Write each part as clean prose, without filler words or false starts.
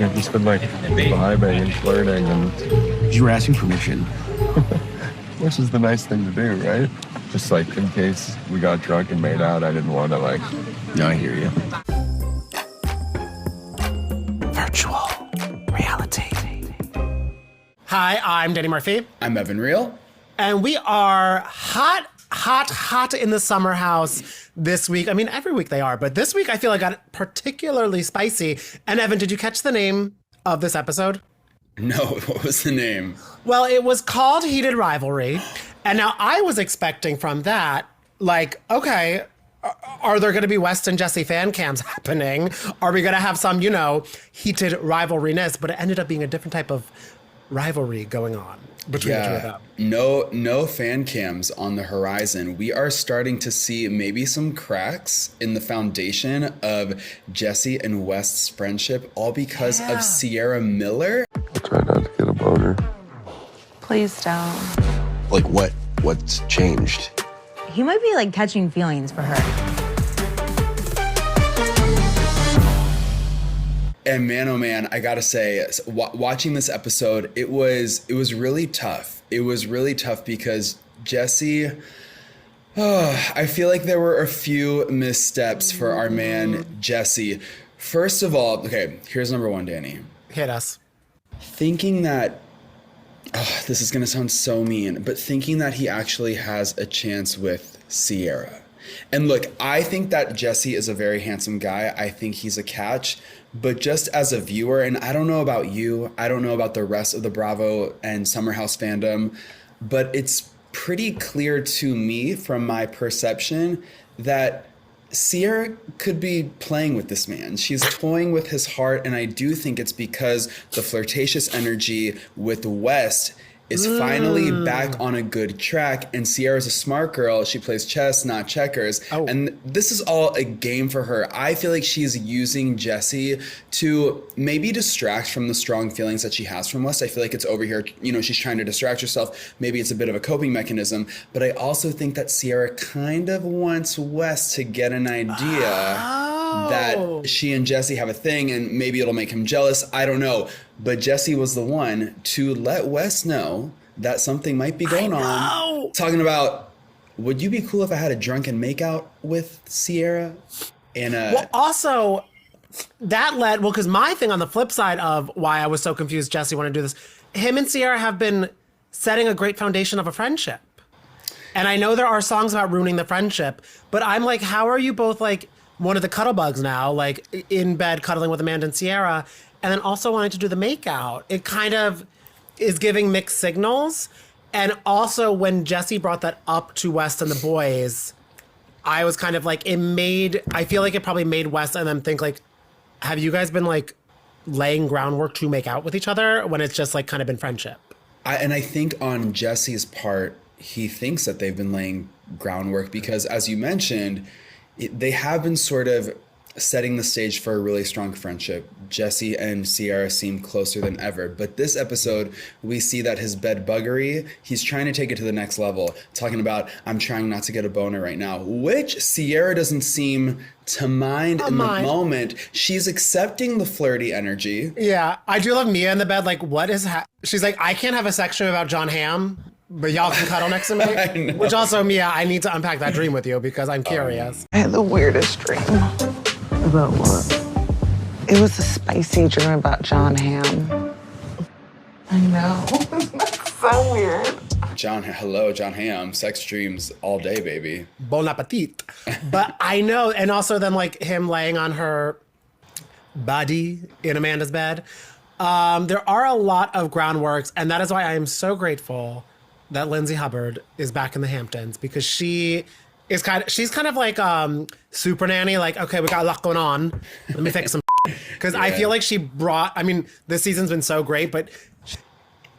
I've just been like vibing and flirting, and You were asking permission. which is the nice thing to do, right? Just like in case we got drunk and made out, I didn't want to like. No, I hear you. Virtual reality. Hi, I'm Danny Murphy. I'm Evan Real. And we are hot in the summer house this week. I mean, every week they are, but this week I feel like got particularly spicy. And Evan, did you catch the name of this episode? No, what was the name? Well, it was called Heated Rivalry. And now I was expecting from that, like, okay, are there going to be West and Jesse fan cams happening? Are we going to have some, heated rivalryness? But it ended up being a different type of rivalry going on between the two of them. No fan cams on the horizon. We are starting to see maybe some cracks in the foundation of Jesse and West's friendship, all because of Ciara Miller. I'll try not to get a boner. Please don't. Like what's changed? He might be like catching feelings for her. And man, oh man, I gotta say, watching this episode, it was really tough. It was really tough because Jesse, I feel like there were a few missteps for our man, Jesse. First of all, okay, here's number one, Danny. Hit us. Thinking that, this is gonna sound so mean, but thinking that he actually has a chance with Ciara. And look, I think that Jesse is a very handsome guy. I think he's a catch. But just as a viewer, and I don't know about you, I don't know about the rest of the Bravo and Summer House fandom, but it's pretty clear to me from my perception that Ciara could be playing with this man. She's toying with his heart, and I do think it's because the flirtatious energy with West is finally back on a good track, and Ciara's a smart girl. She plays chess, not checkers. Oh. And this is all a game for her. I feel like she's using Jesse to maybe distract from the strong feelings that she has from West. I feel like it's over here, she's trying to distract herself. Maybe it's a bit of a coping mechanism. But I also think that Ciara kind of wants West to get an idea that she and Jesse have a thing, and maybe it'll make him jealous. I don't know. But Jesse was the one to let Wes know that something might be going on. Talking about, would you be cool if I had a drunken makeout with Ciara? And well, also, that led, because my thing on the flip side of why I was so confused Jesse wanted to do this, him and Ciara have been setting a great foundation of a friendship. And I know there are songs about ruining the friendship, but I'm like, how are you both like one of the cuddlebugs now, like in bed cuddling with Amanda and Ciara, and then also wanting to do the makeout? It kind of is giving mixed signals. And also when Jesse brought that up to West and the boys, I was kind of like, I feel like it probably made West and them think like, have you guys been like laying groundwork to make out with each other when it's just like kind of been friendship? I think on Jesse's part, he thinks that they've been laying groundwork because, as you mentioned, they have been sort of setting the stage for a really strong friendship. Jesse and Ciara seem closer than ever. But this episode, we see that his bed buggery, he's trying to take it to the next level. Talking about, I'm trying not to get a boner right now, which Ciara doesn't seem to mind in the moment. She's accepting the flirty energy. Yeah, I do love Mia in the bed. Like, what is she's like, I can't have a sex dream about John Hamm, but y'all can cuddle next to me. Which also, Mia, I need to unpack that dream with you because I'm curious. I had the weirdest dream. About what? It was a spicy dream about John Hamm. I know. That's so weird. John Hamm, sex dreams all day, baby. Bon appetit. But I know, and also then like him laying on her body in Amanda's bed. There are a lot of groundworks, and that is why I am so grateful that Lindsay Hubbard is back in the Hamptons, because she's kind of like super nanny, like, okay, we got a lot going on. Let me fix some because I feel like this season's been so great, but she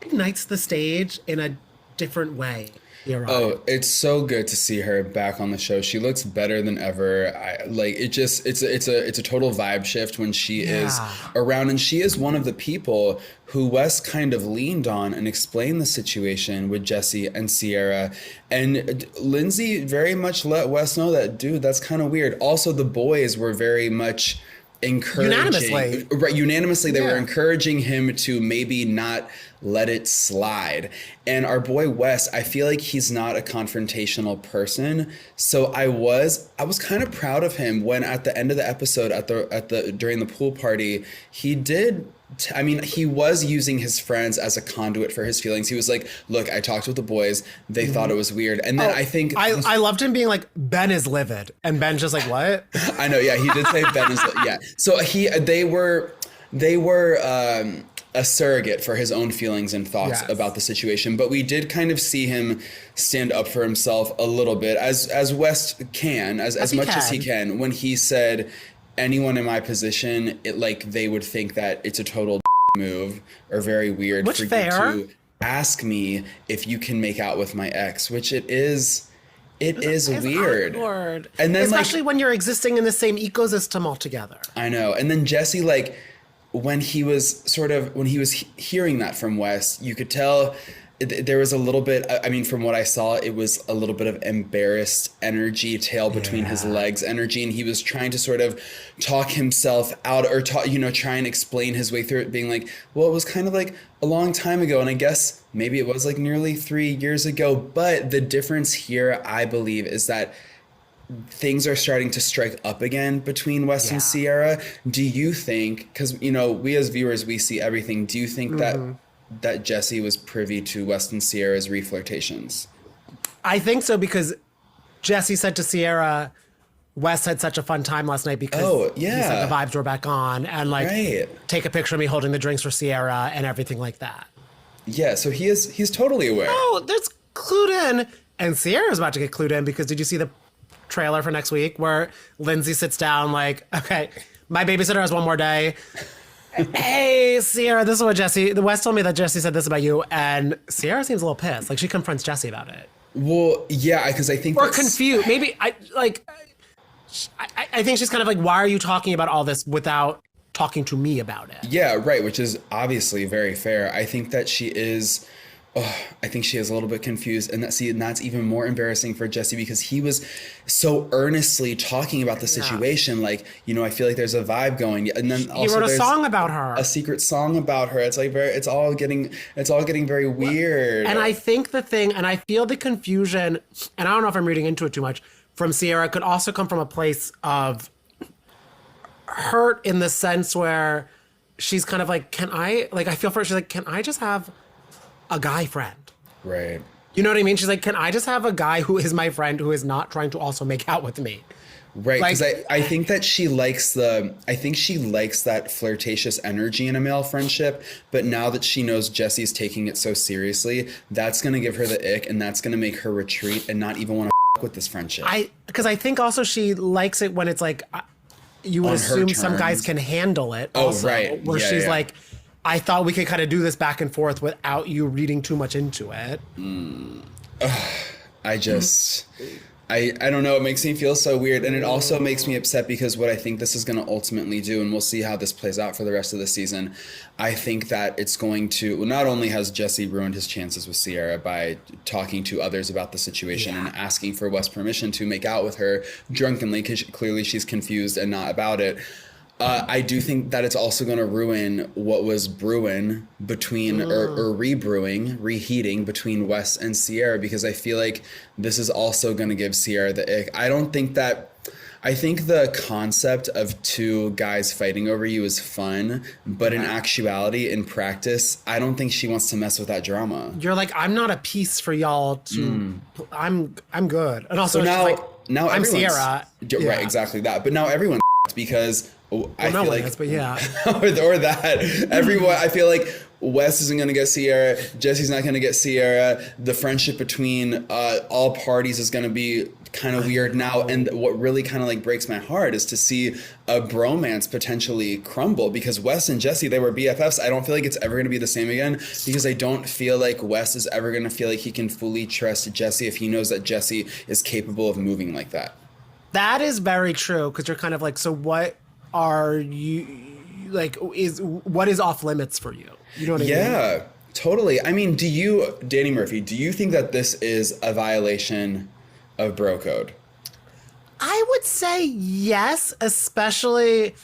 ignites the stage in a different way. You're right. Oh, it's so good to see her back on the show. She looks better than ever. It's a total vibe shift when she is around, and she is one of the people who Wes kind of leaned on and explained the situation with Jesse and Ciara. And Lindsay very much let Wes know that, dude, that's kind of weird. Also, the boys were very much Unanimously. Right, unanimously, they were Yeah. encouraging him to maybe not let it slide. And our boy Wes, I feel like he's not a confrontational person. So I was kind of proud of him when at the end of the episode, during the pool party, he did. He was using his friends as a conduit for his feelings. He was like, look, I talked with the boys. They thought it was weird. And then I think... I loved him being like, Ben is livid. And Ben's just like, what? I know, yeah, he did say Ben is... Yeah. So they were a surrogate for his own feelings and thoughts about the situation. But we did kind of see him stand up for himself a little bit, as West can, as much as he can, when he said... anyone in my position, they would think that it's a total move or very weird Which for fair. you to ask me if you can make out with my ex, which it is weird. Awkward. And then especially when you're existing in the same ecosystem altogether. I know. And then Jesse, when he was hearing that from Wes, you could tell there was a little bit, from what I saw, it was a little bit of embarrassed energy, tail between his legs energy. And he was trying to sort of talk himself out or try and explain his way through it, being like, well, it was kind of like a long time ago. And I guess maybe it was like nearly 3 years ago. But the difference here, I believe, is that things are starting to strike up again between Wes and Ciara. Do you think, because, we as viewers, we see everything. Do you think that Jesse was privy to Wes and Ciara's reflirtations? I think so, because Jesse said to Ciara, Wes had such a fun time last night because he said the vibes were back on, and take a picture of me holding the drinks for Ciara and everything like that. Yeah, so he's totally aware. Oh, there's clued in. And Ciara's about to get clued in, because did you see the trailer for next week where Lindsay sits down like, okay, my babysitter has one more day. Hey, Ciara, this is what the West told me that Jesse said this about you. And Ciara seems a little pissed. Like, she confronts Jesse about it. Well, yeah, because I think or confused. Maybe I think she's kind of like, why are you talking about all this without talking to me about it? Yeah, right, which is obviously very fair. I think that she is... I think she is a little bit confused, and that's even more embarrassing for Jesse, because he was so earnestly talking about the situation. I feel like there's a vibe going, and then also he wrote a song about her, a secret song about her. It's it's all getting very weird. And I think and I feel the confusion, and I don't know if I'm reading into it too much, from Ciara could also come from a place of hurt, in the sense where she's kind of like, I feel for her. She's like, can I just have a guy friend? Right. You know what I mean? She's like, can I just have a guy who is my friend who is not trying to also make out with me? Right, because I think that she likes that flirtatious energy in a male friendship, but now that she knows Jesse's taking it so seriously, that's going to give her the ick, and that's going to make her retreat and not even want to with this friendship. Because I think also she likes it when it's like, you would assume some guys can handle it. Also, right. Where she's like, I thought we could kind of do this back and forth without you reading too much into it. I don't know. It makes me feel so weird. And it also makes me upset, because what I think this is going to ultimately do, and we'll see how this plays out for the rest of the season, I think that it's going to, not only has Jesse ruined his chances with Ciara by talking to others about the situation and asking for Wes' permission to make out with her drunkenly, because clearly she's confused and not about it. I do think that it's also going to ruin what was brewing between, or reheating between Wes and Ciara, because I feel like this is also going to give Ciara the ick. I think the concept of two guys fighting over you is fun, but in actuality, in practice, I don't think she wants to mess with that drama. You're like, I'm not a piece for y'all to, I'm good. And also, So now I'm Ciara. Right, exactly that. But now everyone's because I feel like, but yeah, or that everyone. I feel like Wes isn't going to get Ciara. Jesse's not going to get Ciara. The friendship between all parties is going to be kind of weird now. And what really kind of breaks my heart is to see a bromance potentially crumble, because Wes and Jesse, they were BFFs. I don't feel like it's ever going to be the same again, because I don't feel like Wes is ever going to feel like he can fully trust Jesse if he knows that Jesse is capable of moving like that. That is very true, because you're kind of like, so what are you, what is off limits for you? You know what I mean? Yeah, totally. I mean, Danny Murphy, do you think that this is a violation of bro code? I would say yes, especially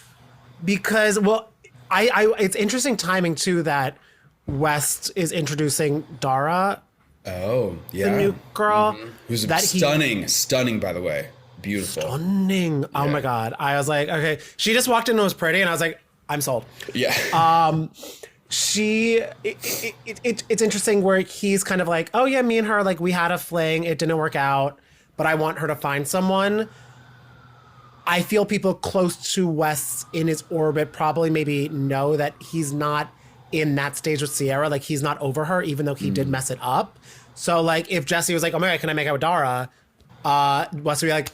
because, well, I it's interesting timing too that West is introducing Dara, Oh, yeah. the new girl. Who's that stunning, by the way. Beautiful. Stunning. Oh Yeah. my God. I was like, okay. She just walked in and was pretty, and I was like, I'm sold. Yeah. It's interesting where he's kind of like, oh yeah, me and her, like, we had a fling, it didn't work out, but I want her to find someone. I feel people close to Wes in his orbit probably maybe know that he's not in that stage with Ciara. Like, he's not over her, even though he did mess it up. So, like, if Jesse was like, oh my God, can I make out with Dara? Wes would be like,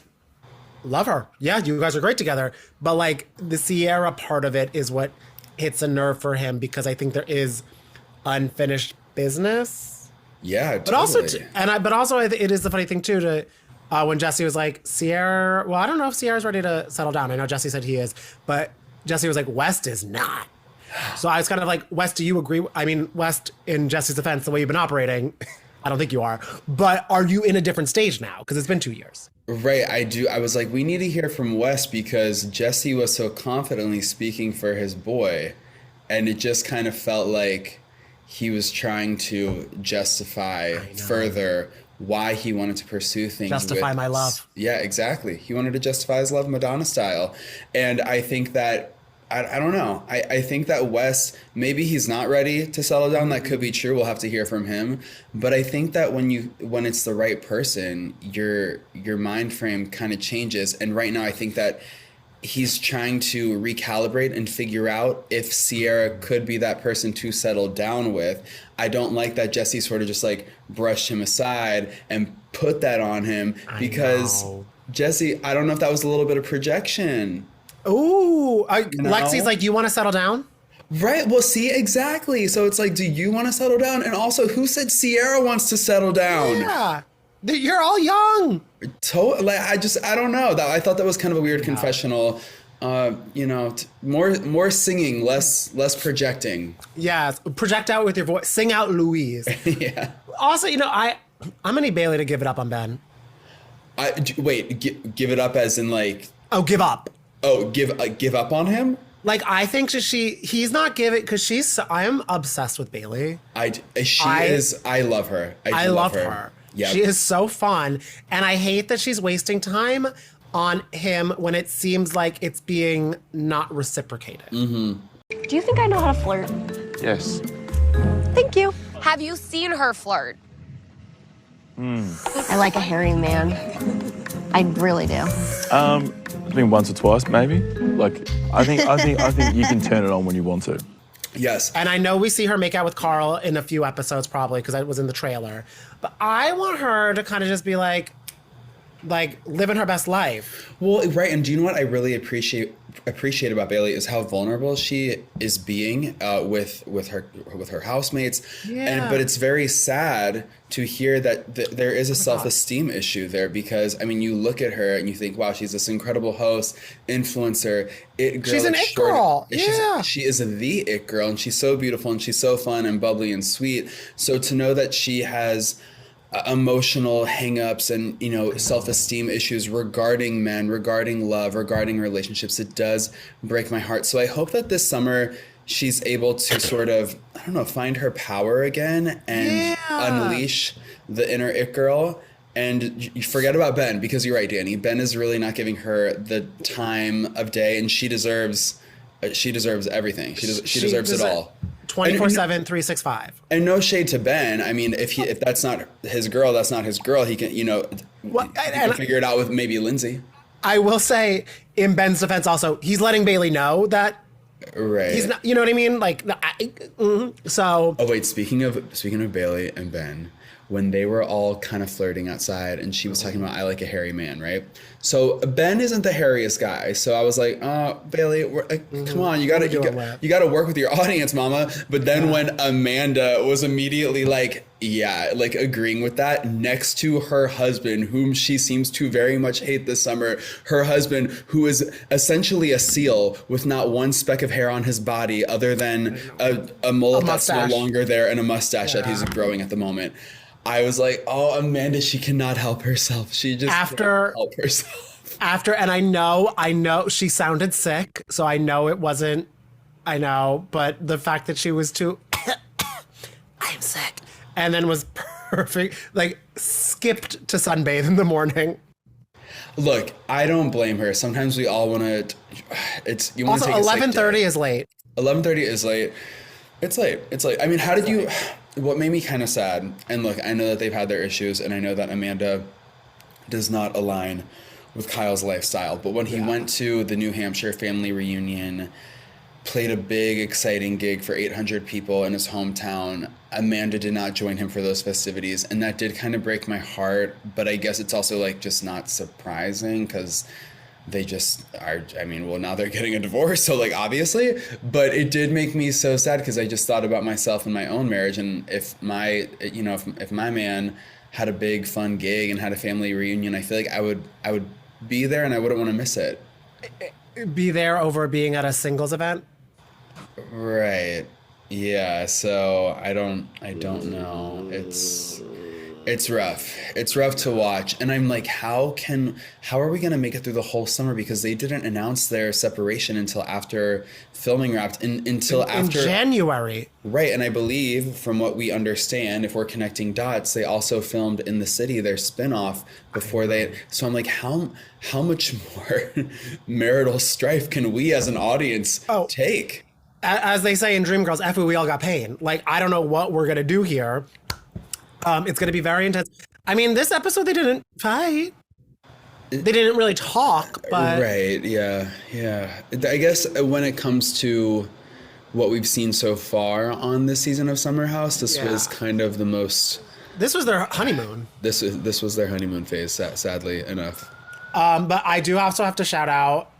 love her. Yeah, you guys are great together. But, like, the Ciara part of it is what hits a nerve for him, because I think there is unfinished business. Yeah, But also, totally. but also, it is the funny thing too to when Jesse was like, Ciara. Well, I don't know if Ciara's ready to settle down. I know Jesse said he is, but Jesse was like, West is not. So I was kind of like, West, do you agree? I mean, West, in Jesse's defense, the way you've been operating, I don't think you are. But are you in a different stage now? Because it's been 2 years. Right, I do. I was like, we need to hear from Wes, because Jesse was so confidently speaking for his boy, and it just kind of felt like he was trying to justify further why he wanted to pursue things. Justify my love. Yeah, exactly. He wanted to justify his love, Madonna style. And I think that, I don't know. I think that Wes, maybe he's not ready to settle down. That could be true. We'll have to hear from him. But I think that when it's the right person, your mind frame kind of changes. And right now, I think that he's trying to recalibrate and figure out if Ciara could be that person to settle down with. I don't like that Jesse sort of just like brushed him aside and put that on him, because Jesse, I don't know if that was a little bit of projection. Ooh, Lexi's like, you want to settle down? Right. Well, see, exactly. So it's like, do you want to settle down? And also, who said Ciara wants to settle down? Yeah. You're all young. I don't know. I thought that was kind of a weird confessional. More singing, less projecting. Yeah, project out with your voice. Sing out, Louise. Yeah. Also, I'm gonna need Bailey to give it up on Ben. Give it up as in like. Oh, give up. Oh, give up on him? Like, I think he's not giving, because I am obsessed with Bailey. I love her. I love her. Yep. She is so fun. And I hate that she's wasting time on him when it seems like it's being not reciprocated. Mm-hmm. Do you think I know how to flirt? Yes. Thank you. Have you seen her flirt? I like a hairy man. I really do. I think once or twice, maybe. Like, I think you can turn it on when you want to. Yes. And I know we see her make out with Carl in a few episodes, probably, because that was in the trailer. But I want her to kind of just be like living her best life. Well, right. And do you know what I really appreciate about Bailey is how vulnerable she is being with her housemates. Yeah. But it's very sad to hear that there is a self-esteem issue there, because I mean, you look at her and you think, wow, she's this incredible host, influencer, it girl. She's an it girl. Yeah. She is the it girl, and she's so beautiful and she's so fun and bubbly and sweet. So to know that she has emotional hangups and self-esteem issues regarding men, regarding love, regarding relationships, it does break my heart. So I hope that this summer she's able to sort of, I don't know, find her power again and unleash the inner it girl. And you forget about Ben, because you're right, Danny. Ben is really not giving her the time of day, and she deserves everything. She deserves it all. 24/7, 365. And no shade to Ben. I mean, if that's not his girl, that's not his girl. He can, he can figure it out with maybe Lindsay. I will say, in Ben's defense, also, he's letting Bailey know that right. he's not. You know what I mean? Like, so. Oh wait, speaking of Bailey and Ben, when they were all kind of flirting outside, and she was talking about, I like a hairy man, right? So Ben isn't the hairiest guy. So I was like, Bailey, come on, you gotta work with your audience, mama. But then when Amanda was immediately like agreeing with that, next to her husband, whom she seems to very much hate this summer, her husband, who is essentially a seal with not one speck of hair on his body other than a mullet that's no longer there and a mustache that he's growing at the moment. I was like, oh, Amanda, she cannot help herself. She just can't help herself. After, and I know she sounded sick, so I know it wasn't, but the fact that she was too, I am sick, and then was perfect, like skipped to sunbathe in the morning. Look, I don't blame her. Sometimes we all want to, you want to Also, take a sick day. 11:30 is late. 11:30 is late. It's late. I mean, what made me kind of sad, and look, I know that they've had their issues, and I know that Amanda does not align with Kyle's lifestyle, but when he went to the New Hampshire family reunion, played a big, exciting gig for 800 people in his hometown, Amanda did not join him for those festivities, and that did kind of break my heart, but I guess it's also like just not surprising because they just are, I mean, well, now they're getting a divorce, so like obviously, but it did make me so sad because I just thought about myself and my own marriage, and if my man had a big fun gig and had a family reunion, I feel like I would be there and I wouldn't want to miss it. Be there over being at a singles event? Right. Yeah, so I don't know. It's rough. It's rough to watch. And I'm like, how are we going to make it through the whole summer? Because they didn't announce their separation until after filming wrapped, until after January. Right. And I believe from what we understand, if we're connecting dots, they also filmed In the City, their spinoff before so I'm like, how much more marital strife can we as an audience take? As they say in Dreamgirls, F we all got pain. Like, I don't know what we're going to do here. It's going to be very intense. I mean, this episode, they didn't fight. They didn't really talk, but... Right, yeah. I guess when it comes to what we've seen so far on this season of Summer House, this was kind of the most... This was their honeymoon. This was their honeymoon phase, sadly enough. But I do also have to shout out,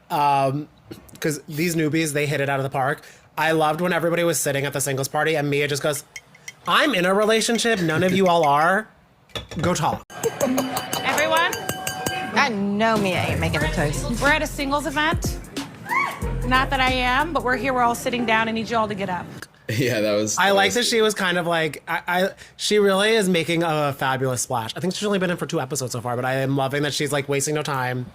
because these newbies, they hit it out of the park. I loved when everybody was sitting at the singles party and Mia just goes, I'm in a relationship. None of you all are. Go talk. Everyone, I know Mia ain't making a toast. we're at a singles event. Not that I am, but we're here. We're all sitting down. I need you all to get up. Yeah, I like that she was kind of like, she really is making a fabulous splash. I think she's only been in for 2 episodes so far, but I am loving that she's like wasting no time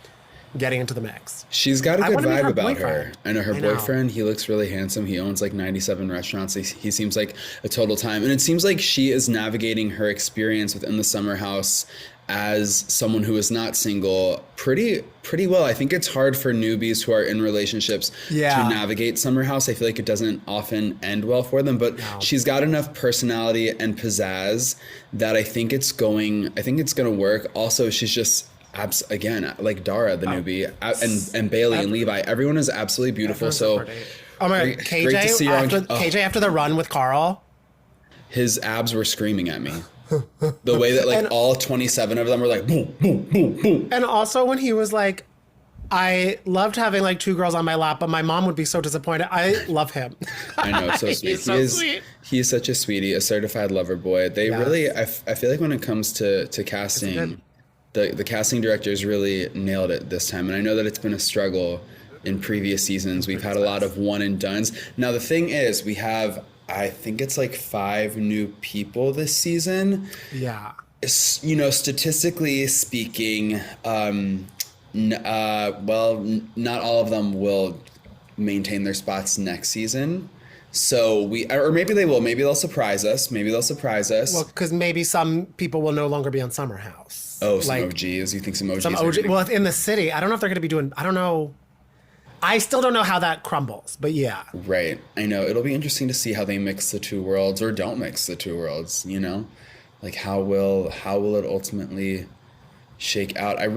getting into the mix. She's got a good vibe about her. I know her boyfriend, he looks really handsome. He owns like 97 restaurants. He seems like a total time. And it seems like she is navigating her experience within the Summer House as someone who is not single pretty well. I think it's hard for newbies who are in relationships to navigate Summer House. I feel like it doesn't often end well for them, but she's got enough personality and pizzazz that I think it's going to work. Also, she's just again, like Dara, the newbie, and Bailey and Levi, everyone is absolutely beautiful. So, oh my God, KJ after the run with Carl, his abs were screaming at me. The way that like all 27 of them were like boom, boom, boom, boom. And also when he was like, I loved having like 2 girls on my lap, but my mom would be so disappointed. I love him. I know, it's so sweet. He is such a sweetie, a certified lover boy. They really, I feel like when it comes to casting, the casting directors really nailed it this time. And I know that it's been a struggle in previous seasons. We've had a lot of one and dones. Now, the thing is, we have, I think it's like 5 new people this season. Yeah. You know, statistically speaking, not all of them will maintain their spots next season. So or maybe they will. Maybe they'll surprise us. Well, because maybe some people will no longer be on Summer House. Oh, some OGs. You think some OGs? Some OG. Well, in the city, I don't know if they're going to be doing. I don't know. I still don't know how that crumbles, but yeah. Right. I know. It'll be interesting to see how they mix the 2 worlds or don't mix the 2 worlds. You know, like how will it ultimately shake out? I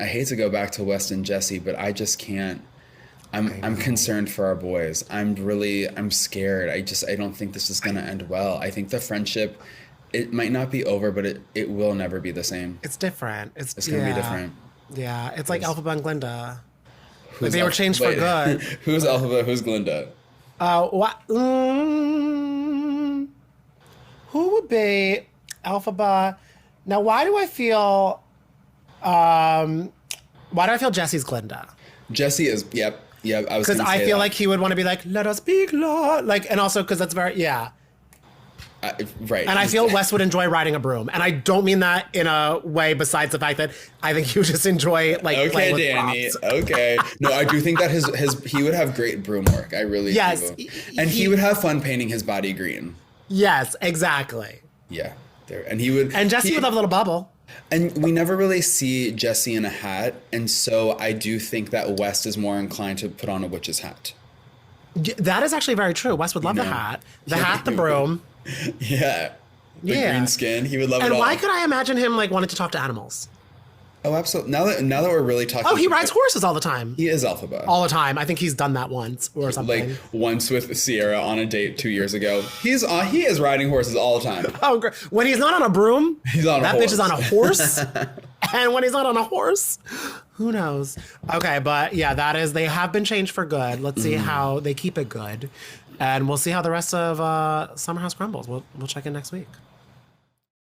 hate to go back to West and Jesse, but I just can't. I'm concerned for our boys. I'm scared. I don't think this is going to end well. I think the friendship, it might not be over, but it will never be the same. It's different. It's going to be different. Yeah. It's like Elphaba and Glinda. Like they were changed for good. Who's Elphaba? Who's Glinda? What? Who would be Elphaba? Now, why do I feel Jesse's Glinda? Jesse is, yep. I was because I feel like he would want to be like, let us be glad, like, and also because that's very, yeah. Right. And I feel Wes would enjoy riding a broom. And I don't mean that in a way besides the fact that I think he would just enjoy like Okay, playing with Danny. props. Okay. No, I do think that he would have great broom work. I really Yes, do. And he would have fun painting his body green. Yes, exactly. Yeah. And he would. And Jesse would love a little bubble. And we never really see Jesse in a hat, and so I do think that West is more inclined to put on a witch's hat. That is actually very true. Wes would love the hat, the broom. Yeah. The green skin. He would love it And all. why could I imagine him like wanting to talk to animals? Oh, absolutely. Now that we're really talking. Oh, he rides horses all the time. He is alphabet. All the time. I think he's done that once or something. Like once with Ciara on a date 2 years ago. He is riding horses all the time. Oh, great. When he's not on a broom, he's on that a horse. bitch is on a horse. And when he's not on a horse, who knows? Okay, but yeah, they have been changed for good. Let's see how they keep it good. And we'll see how the rest of Summer House crumbles. We'll check in next week.